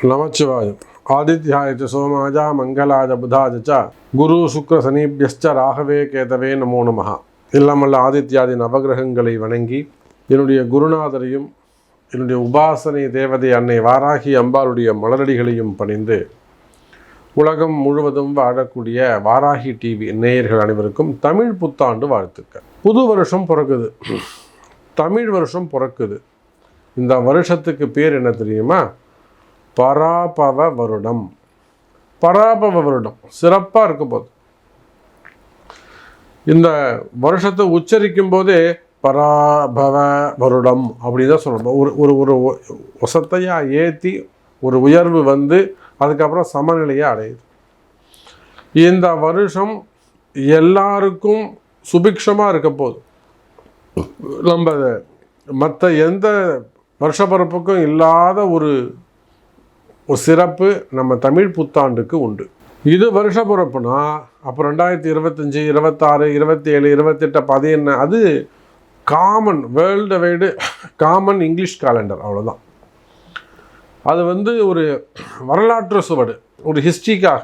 நமச்சிவாயம். ஆதித்யாய சோமாஜா மங்களாஜ புதாஜ குரு சுக்ர சனீபியஸ்ச ராகவே கேதவே நமோ நமஹ. இல்லாமல்ல ஆதித்யாதி நவகிரகங்களை வணங்கி என்னுடைய குருநாதரையும் என்னுடைய உபாசனை தேவதை அன்னை வாராகி அம்பாளுடைய மலரடிகளையும் பணிந்து உலகம் முழுவதும் வாழக்கூடிய வாராகி டிவி நேயர்கள் அனைவருக்கும் தமிழ் புத்தாண்டு வாழ்த்துக்கள். புது வருஷம் பிறக்குது, தமிழ் வருஷம் பிறக்குது. இந்த வருஷத்துக்கு பேர் என்ன தெரியுமா? பராபவ வருடம். பராபவ வருடம் சிறப்பாக இருக்கும் போது இந்த வருஷத்தை உச்சரிக்கும் போதே பராபவ வருடம் அப்படின்னு தான் சொல்லணும். ஒரு ஒரு வசத்தையாக ஏற்றி ஒரு உயர்வு வந்து அதுக்கப்புறம் சமநிலையை அடையுது. இந்த வருஷம் எல்லாருக்கும் சுபிக்ஷமாக இருக்க போது. நம்ம மற்ற எந்த வருஷப்பிறப்புக்கும் இல்லாத ஒரு சிறப்பு நம்ம தமிழ் புத்தாண்டுக்கு உண்டு. இது வருஷ பிறப்புனா அப்போ 2025, 26, 27, 28, 11 அது common world wide common English calendar, அவ்வளோதான். அது ஒரு வரலாற்று சுவடு, ஒரு ஹிஸ்ட்ரிக்காக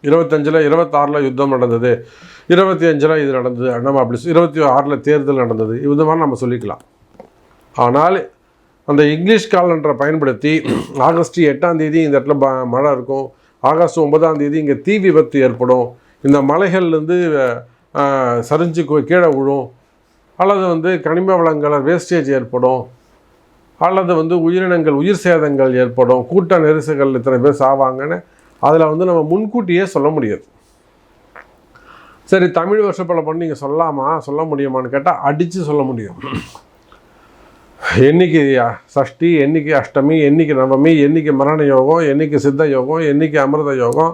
25, 26 யுத்தம் நடந்தது, 25 இது நடந்தது, நம்ம அப்படி 26 தேர்தல் நடந்தது, இது மாதிரி நம்ம சொல்லிக்கலாம். ஆனால் அந்த இங்கிலீஷ் காலண்டரை பயன்படுத்தி ஆகஸ்ட் 8ஆம் தேதி இந்த இடத்துல மழை இருக்கும், ஆகஸ்ட் 9ஆம் தேதி இங்கே தீ விபத்து ஏற்படும், இந்த மலைகள்லேருந்து சரிஞ்சு கீழே விழும், அல்லது கனிம வளங்கள் வேஸ்டேஜ் ஏற்படும், அல்லது உயிரினங்கள் உயிர் சேதங்கள் ஏற்படும், கூட்ட நெரிசல்கள் இத்தனை பேர் சாவாங்கன்னு அதில் நம்ம முன்கூட்டியே சொல்ல முடியாது. சரி, தமிழ் வருஷப்பழம் நீங்கள் சொல்ல முடியுமான்னு கேட்டால் அடித்து சொல்ல முடியும். என்னைக்கு சஷ்டி, என்னைக்கு அஷ்டமி, என்னைக்கு நவமி, என்னைக்கு மரண யோகம், என்னைக்கு சித்த யோகம், என்னைக்கு அமிர்த யோகம்,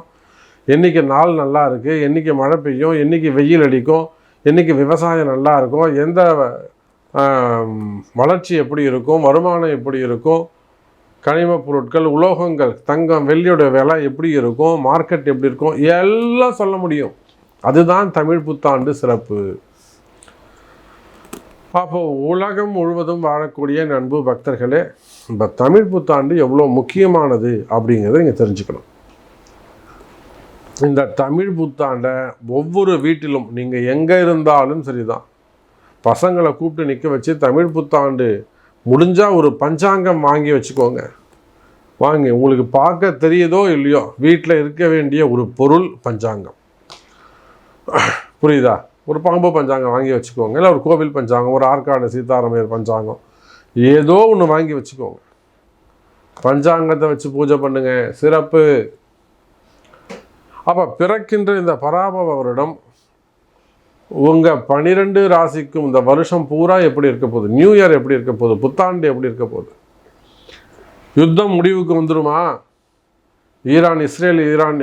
என்னைக்கு நாள் நல்லா இருக்குது, என்னைக்கு மழை பெய்யும், என்னைக்கு வெயில் அடிக்கும், என்னைக்கு விவசாயம் நல்லா இருக்கும், எந்த வளர்ச்சி எப்படி இருக்கும், வருமானம் எப்படி இருக்கும், கனிம பொருட்கள், உலோகங்கள், தங்கம், வெள்ளியோட விலை எப்படி இருக்கும், மார்க்கெட் எப்படி இருக்கும், எல்லாம் சொல்ல முடியும். அதுதான் தமிழ் புத்தாண்டு சிறப்பு. அப்போது உலகம் முழுவதும் வாழக்கூடிய அன்பு பக்தர்களே, இப்போ தமிழ் புத்தாண்டு எவ்வளோ முக்கியமானது அப்படிங்கிறத நீங்கள் தெரிஞ்சுக்கணும். இந்த தமிழ் புத்தாண்டை ஒவ்வொரு வீட்டிலும் நீங்கள் எங்கே இருந்தாலும் சரிதான், பசங்களை கூப்பிட்டு நிற்க வச்சு தமிழ் புத்தாண்டு முடிஞ்சால் ஒரு பஞ்சாங்கம் வாங்கி வச்சுக்கோங்க. வாங்கி உங்களுக்கு பார்க்க தெரியுதோ இல்லையோ வீட்டில் இருக்க வேண்டிய ஒரு பொருள் பஞ்சாங்கம். புரியுதா? ஒரு பாம்பு பஞ்சாங்கம் வாங்கி வச்சுக்கோங்க, இல்லை ஒரு கோவில் பஞ்சாங்கம், ஒரு ஆற்காடு சீதாராமையர் பஞ்சாங்கம், ஏதோ ஒன்று வாங்கி வச்சுக்கோங்க. பஞ்சாங்கத்தை வச்சு பூஜை பண்ணுங்க, சிறப்பு. அப்போ பிறக்கின்ற இந்த பராபவ வருடம் உங்கள் 12 ராசிக்கும் இந்த வருஷம் பூரா எப்படி இருக்க போகுது, நியூ இயர் எப்படி இருக்க போகுது, புத்தாண்டு எப்படி இருக்க போகுது, யுத்தம் முடிவுக்கு வந்துடுமா, இஸ்ரேல்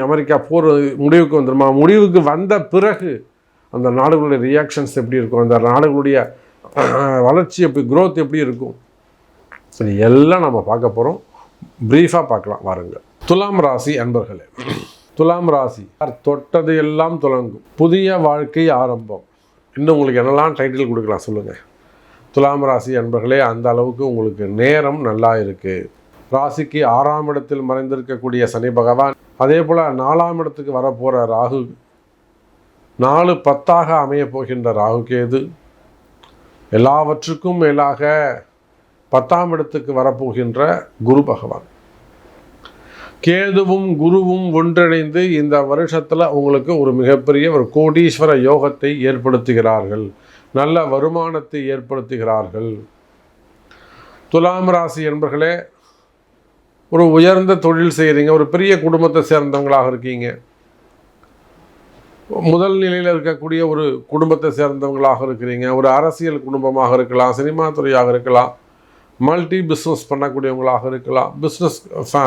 அமெரிக்கா போர் முடிவுக்கு வந்துடுமா, முடிவுக்கு வந்த பிறகு அந்த நாடுகளுடைய ரியாக்ஷன்ஸ் எப்படி இருக்கும், அந்த நாடுகளுடைய வளர்ச்சி எப்படி, க்ரோத் எப்படி இருக்கும், சரி எல்லாம் நம்ம பார்க்க போகிறோம். ப்ரீஃபாக பார்க்கலாம் வாருங்கள். துலாம் ராசி அன்பர்களே, துலாம் ராசி தொட்டது எல்லாம் துலங்கும், புதிய வாழ்க்கை ஆரம்பம். இன்னும் உங்களுக்கு என்னெல்லாம் டைட்டில் கொடுக்கலாம் சொல்லுங்கள். துலாம் ராசி அன்பர்களே, அந்த அளவுக்கு உங்களுக்கு நேரம் நல்லா இருக்குது. ராசிக்கு 6ஆம் இடத்தில் மறைந்திருக்கக்கூடிய சனி பகவான், அதே போல் 4ஆம் இடத்துக்கு வரப்போகிற ராகு, 4-10 அமைய போகின்ற ராகு கேது, எல்லாவற்றுக்கும் மேலாக 10ஆம் இடத்துக்கு வரப்போகின்ற குரு பகவான், கேதுவும் குருவும் ஒன்றிணைந்து இந்த வருஷத்தில் உங்களுக்கு ஒரு மிகப்பெரிய ஒரு கோடீஸ்வர யோகத்தை ஏற்படுத்துகிறார்கள், நல்ல வருமானத்தை ஏற்படுத்துகிறார்கள். துலாம் ராசி என்பர்களே, ஒரு உயர்ந்த தொழில் செய்கிறீங்க, ஒரு பெரிய குடும்பத்தை சேர்ந்தவங்களாக இருக்கீங்க, முதல் நிலையில் இருக்கக்கூடிய ஒரு குடும்பத்தை சேர்ந்தவங்களாக இருக்கிறீங்க, ஒரு அரசியல் குடும்பமாக இருக்கலாம், சினிமா துறையாக இருக்கலாம், மல்டி பிஸ்னஸ் பண்ணக்கூடியவங்களாக இருக்கலாம், பிஸ்னஸ்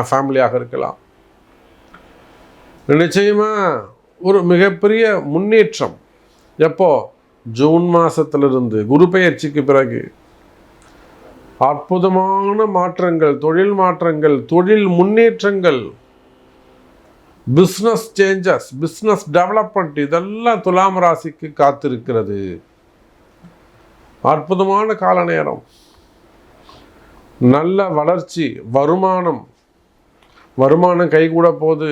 ஃபேமிலியாக இருக்கலாம். நிச்சயமாக ஒரு மிகப்பெரிய முன்னேற்றம். எப்போ? ஜூன் மாதத்திலிருந்து குரு பெயர்ச்சிக்கு பிறகு அற்புதமான மாற்றங்கள், தொழில் மாற்றங்கள், தொழில் முன்னேற்றங்கள், பிஸ்னஸ் சேஞ்சஸ், பிஸ்னஸ் டெவலப்மெண்ட், இதெல்லாம் துலாம் ராசிக்கு காத்திருக்கிறது. அற்புதமான கால நேரம், நல்ல வளர்ச்சி, வருமானம், வருமானம் கைகூட போகுது.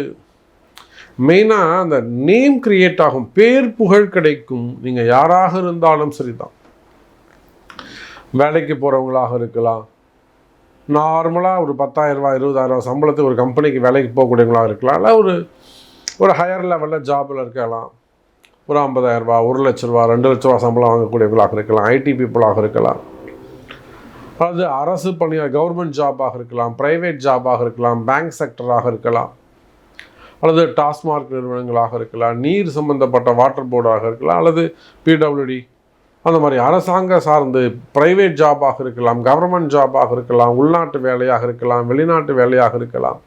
மெயினாக அந்த நேம் கிரியேட் ஆகும், பேர் புகழ் கிடைக்கும். நீங்கள் யாராக இருந்தாலும் சரிதான், வேலைக்கு போகிறவங்களாக இருக்கலாம், நார்மலாக ஒரு 10,000 ரூபா 20,000 சம்பளத்துக்கு ஒரு கம்பெனிக்கு வேலைக்கு போகக்கூடியவங்களாக இருக்கலாம், இல்லை ஒரு ஹையர் லெவலில் ஜாபில் இருக்கலாம், ஒரு 50,000 ரூபா 1 லட்ச ரூபா 2 லட்ச ரூபா சம்பளம் வாங்கக்கூடியவங்களாக இருக்கலாம், ஐடி பீப்புளாக இருக்கலாம், அது அரசு பணியாளர் கவர்மெண்ட் ஜாபாக இருக்கலாம், ப்ரைவேட் ஜாபாக இருக்கலாம், பேங்க் செக்டராக இருக்கலாம், அல்லது டாஸ்மார்க் நிறுவனங்களாக இருக்கலாம், நீர் சம்பந்தப்பட்ட வாட்டர் போர்டாக இருக்கலாம், அல்லது பிடபிள்யூடி அந்த மாதிரி அரசாங்க சார்ந்து ப்ரைவேட் ஜாபாக இருக்கலாம், கவர்மெண்ட் ஜாபாக இருக்கலாம், உள்நாட்டு வேலையாக இருக்கலாம், வெளிநாட்டு வேலையாக இருக்கலாம்.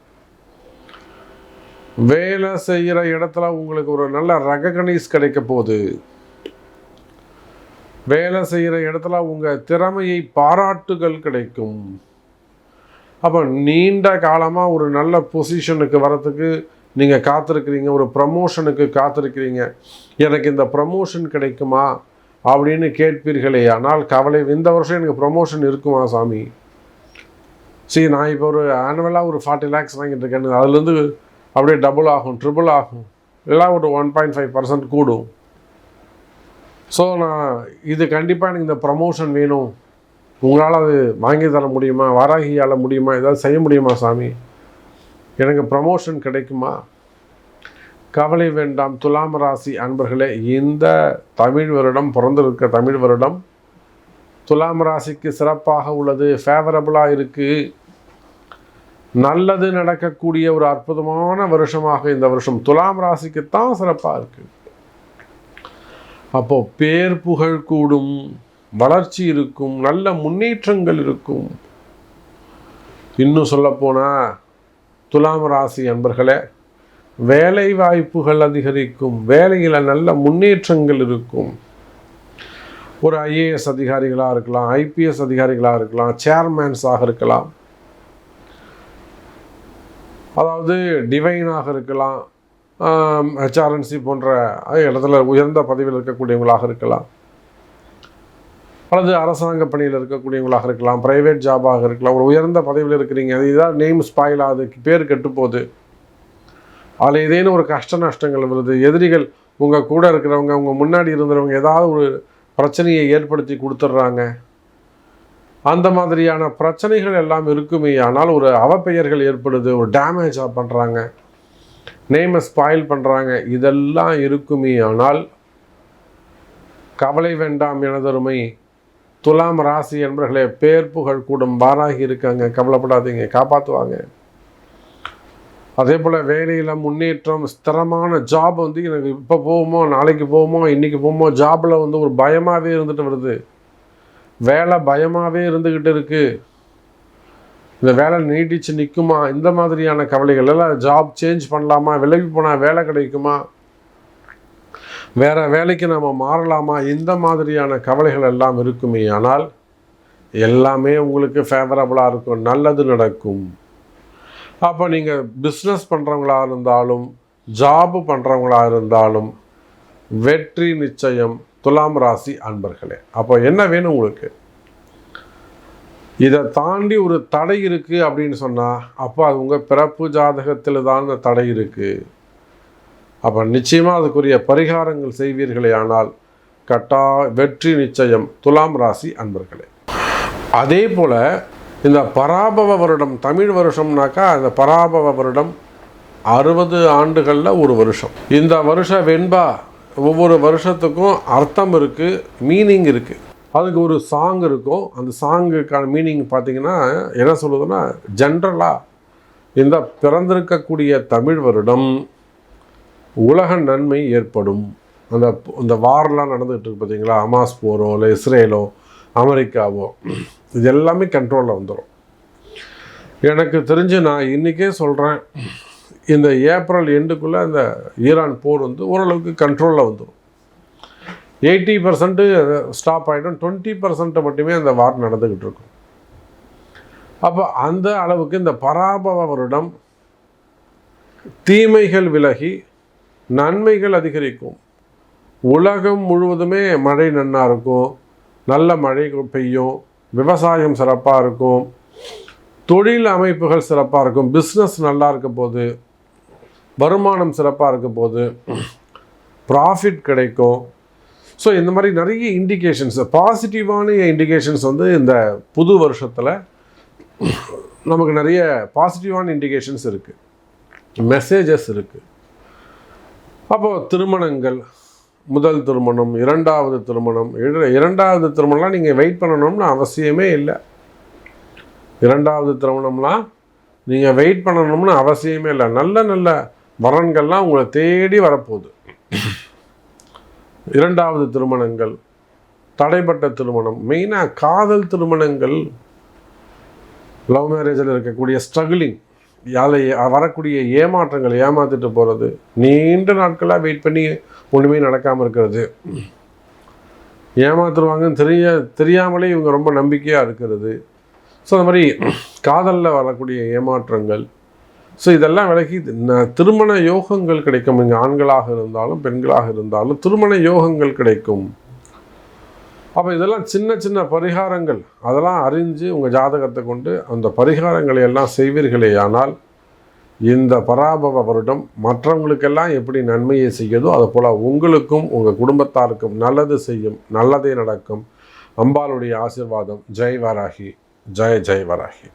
வேலை செய்கிற இடத்துல உங்களுக்கு ஒரு நல்ல ரெகக்னைஸ் கிடைக்க போகுது. வேலை செய்கிற இடத்துல உங்கள் திறமையை பாராட்டுகள் கிடைக்கும். அப்போ நீண்ட காலமாக ஒரு நல்ல பொசிஷனுக்கு வரத்துக்கு நீங்கள் காத்திருக்கிறீங்க, ஒரு ப்ரமோஷனுக்கு காத்திருக்கிறீங்க. எனக்கு இந்த ப்ரமோஷன் கிடைக்குமா அப்படின்னு கேட்பீர்களே, ஆனால் கவலை, இந்த வருஷம் எனக்கு ப்ரமோஷன் இருக்குமா சாமி? சரி, நான் இப்போ ஒரு ஆனுவலாக ஒரு 40 lakhs வாங்கிட்டு இருக்கேன், அதுலேருந்து அப்படியே டபுள் ஆகும், ட்ரிபிள் ஆகும், இல்லை ஒரு 1.5% கூடும். ஸோ நான் இது கண்டிப்பாக எனக்கு இந்த ப்ரமோஷன் வேணும், உங்களால் அது வாங்கி தர முடியுமா, வாராகியால் முடியுமா, ஏதாவது செய்ய முடியுமா சாமி, எனக்கு ப்ரமோஷன் கிடைக்குமா? கவலை வேண்டாம் துலாம் ராசி அன்பர்களே. இந்த தமிழ் வருடம், பிறந்திருக்க தமிழ் வருடம் துலாம் ராசிக்கு சிறப்பாக உள்ளது, ஃபேவரபுளாக இருக்குது, நல்லது நடக்கக்கூடிய ஒரு அற்புதமான வருஷமாக இந்த வருஷம் துலாம் ராசிக்கு தான் சிறப்பாக இருக்குது. அப்போது பேர் புகழ் கூடும், வளர்ச்சி இருக்கும், நல்ல முன்னேற்றங்கள் இருக்கும். இன்னும் சொல்லப்போனால் துலாம் ராசி அன்பர்களே, வேலை வாய்ப்புகள் அதிகரிக்கும், வேலையில் நல்ல முன்னேற்றங்கள் இருக்கும். ஒரு ஐஏஎஸ் அதிகாரிகளாக இருக்கலாம், ஐபிஎஸ் அதிகாரிகளாக இருக்கலாம், சேர்மேன்ஸாக இருக்கலாம், அதாவது டிவைனாக இருக்கலாம், ஹெச்ஆர்என்சி போன்ற இடத்துல உயர்ந்த பதவியில் இருக்கக்கூடியவங்களாக இருக்கலாம், அல்லது அரசாங்க பணியில் இருக்கக்கூடியவங்களாக இருக்கலாம், ப்ரைவேட் ஜாபாக இருக்கலாம். ஒரு உயர்ந்த பதவியில் இருக்கிறீங்க, அது இதான் நேம் ஸ்பாயில் ஆகுது, பேர் கெட்டுப்போகுது, அதில் ஏதேனும் ஒரு கஷ்ட நஷ்டங்கள் வருது, எதிரிகள் உங்கள் கூட இருக்கிறவங்க, உங்கள் முன்னாடி இருந்தவங்க ஏதாவது ஒரு பிரச்சனையை ஏற்படுத்தி கொடுத்துட்றாங்க, அந்த மாதிரியான பிரச்சனைகள் எல்லாம் இருக்குமே. ஆனால் ஒரு அவப்பெயர்கள் ஏற்படுது, ஒரு டேமேஜாக பண்ணுறாங்க, நேமை ஸ்பாயில் பண்ணுறாங்க, இதெல்லாம் இருக்குமே. ஆனால் கவலை வேண்டாம் எனதருமை துலாம் ராசி என்பர்களே, பேர் புகழ் கூடும், வாராகி இருக்காங்க, கவலைப்படாதீங்க, காப்பாற்றுவாங்க. அதே போல் வேலையில் முன்னேற்றம், ஸ்திரமான ஜாப் எனக்கு இப்போ போகுமோ, நாளைக்கு போகுமோ, இன்றைக்கி போகுமோ, ஜாபில் ஒரு பயமாகவே இருந்துட்டு வருது, வேலை பயமாகவே இருந்துக்கிட்டு இருக்குது, இந்த வேலை நீட்டிச்சு நிற்குமா, இந்த மாதிரியான கவலைகள் எல்லாம், ஜாப் சேஞ்ச் பண்ணலாமா, விலகி போனால் வேலை கிடைக்குமா, வேறு வேலைக்கு நம்ம மாறலாமா, இந்த மாதிரியான கவலைகள் எல்லாம் இருக்குமே. ஆனால் எல்லாமே உங்களுக்கு ஃபேவரபுளாக இருக்கும், நல்லது நடக்கும். அப்போ நீங்கள் பிஸ்னஸ் பண்ணுறவங்களா இருந்தாலும், ஜாபு பண்ணுறவங்களா இருந்தாலும் வெற்றி நிச்சயம் துலாம் ராசி அன்பர்களே. அப்போ என்ன வேணும் உங்களுக்கு? இதை தாண்டி ஒரு தடை இருக்குது அப்படின்னு சொன்னால், அப்போ அது உங்கள் பிறப்பு ஜாதகத்தில் தான் இந்த தடை இருக்குது. அப்போ நிச்சயமாக அதுக்குரிய பரிகாரங்கள் செய்வீர்களே, ஆனால் வெற்றி நிச்சயம் துலாம் ராசி அன்பர்களே. அதே போல் இந்த பராபவ வருடம், தமிழ் வருஷம்னாக்கா அந்த பராபவ வருடம் 60 ஆண்டுகளில் ஒரு வருஷம். இந்த வருஷ வெண்பா ஒவ்வொரு வருஷத்துக்கும் அர்த்தம் இருக்குது, மீனிங் இருக்குது. அதுக்கு ஒரு சாங் இருக்கும், அந்த சாங்குக்கான மீனிங் பார்த்திங்கன்னா என்ன சொல்லுதுன்னா, ஜென்ரலாக இந்த பிறந்திருக்கக்கூடிய தமிழ் வருடம் உலக நன்மை ஏற்படும். அந்த வாரெலாம் நடந்துகிட்டு இருக்கு பார்த்தீங்களா, ஹமாஸ் போரோ இல்லை இஸ்ரேலோ அமெரிக்காவோ, இது எல்லாமே கண்ட்ரோலில் வந்துடும். எனக்கு தெரிஞ்சு நான் இன்றைக்கே சொல்கிறேன், இந்த ஏப்ரல் எண்டுக்குள்ளே இந்த ஈரான் போர் ஓரளவுக்கு கண்ட்ரோலில் வந்துடும். 80% ஸ்டாப் ஆகிடும், 20% மட்டுமே அந்த வார் நடந்துக்கிட்டு இருக்கும். அப்போ அந்த அளவுக்கு இந்த பராபவ வருடம் தீமைகள் விலகி நன்மைகள் அதிகரிக்கும். உலகம் முழுவதுமே மழை நன்னாக இருக்கும், நல்ல மழை பெய்யும், விவசாயம் சிறப்பாக இருக்கும், தொழில் அமைப்புகள் சிறப்பாக இருக்கும், பிஸ்னஸ் நல்லா இருக்க போது, வருமானம் சிறப்பாக இருக்க போது, ப்ராஃபிட் கிடைக்கும். ஸோ இந்த மாதிரி நிறைய இண்டிகேஷன்ஸ், பாசிட்டிவான இண்டிகேஷன்ஸ் வந்து இந்த புது வருஷத்தில் நமக்கு நிறைய பாசிட்டிவான இண்டிகேஷன்ஸ் இருக்குது, மெசேஜஸ் இருக்குது. அப்போது திருமணங்கள், முதல் திருமணம், இரண்டாவது திருமணம், இரண்டாவது திருமணம்லாம் நீங்கள் வெயிட் பண்ணணும்னு அவசியமே இல்லை. இரண்டாவது திருமணம்லாம் நீங்கள் வெயிட் பண்ணணும்னு அவசியமே இல்லை. நல்ல நல்ல வரன்கள்லாம் உங்களை தேடி வரப்போகுது. இரண்டாவது திருமணங்கள், தடைப்பட்ட திருமணம், மெயினாக காதல் திருமணங்கள், லவ் மேரேஜில் இருக்கக்கூடிய ஸ்ட்ரகிளிங், வரக்கூடிய ஏமாற்றங்கள், ஏமாற்றிட்டு போகிறது, நீண்ட நாட்களாக வெயிட் பண்ணி ஒன்றுமே நடக்காமல் இருக்கிறது, ஏமாத்துருவாங்கன்னு தெரியாமலே இவங்க ரொம்ப நம்பிக்கையாக இருக்கிறது. ஸோ அந்த மாதிரி காதலில் வரக்கூடிய ஏமாற்றங்கள், ஸோ இதெல்லாம் விலகி திருமண யோகங்கள் கிடைக்கும். இங்கே ஆண்களாக இருந்தாலும் பெண்களாக இருந்தாலும் திருமண யோகங்கள் கிடைக்கும். அப்போ இதெல்லாம் சின்ன சின்ன பரிகாரங்கள், அதெல்லாம் அறிஞ்சு உங்கள் ஜாதகத்தை கொண்டு அந்த பரிகாரங்களை எல்லாம் செய்வீர்களே ஆனால் இந்த பராபவ வருடம் மற்றவங்களுக்கெல்லாம் எப்படி நன்மையை செய்யுதோ அதுபோல் உங்களுக்கும் உங்கள் குடும்பத்தாருக்கும் நல்லது செய்யும், நல்லதே நடக்கும். அம்பாளுடைய ஆசீர்வாதம். ஜெய் வராகி, ஜெய் ஜெய் வராகி.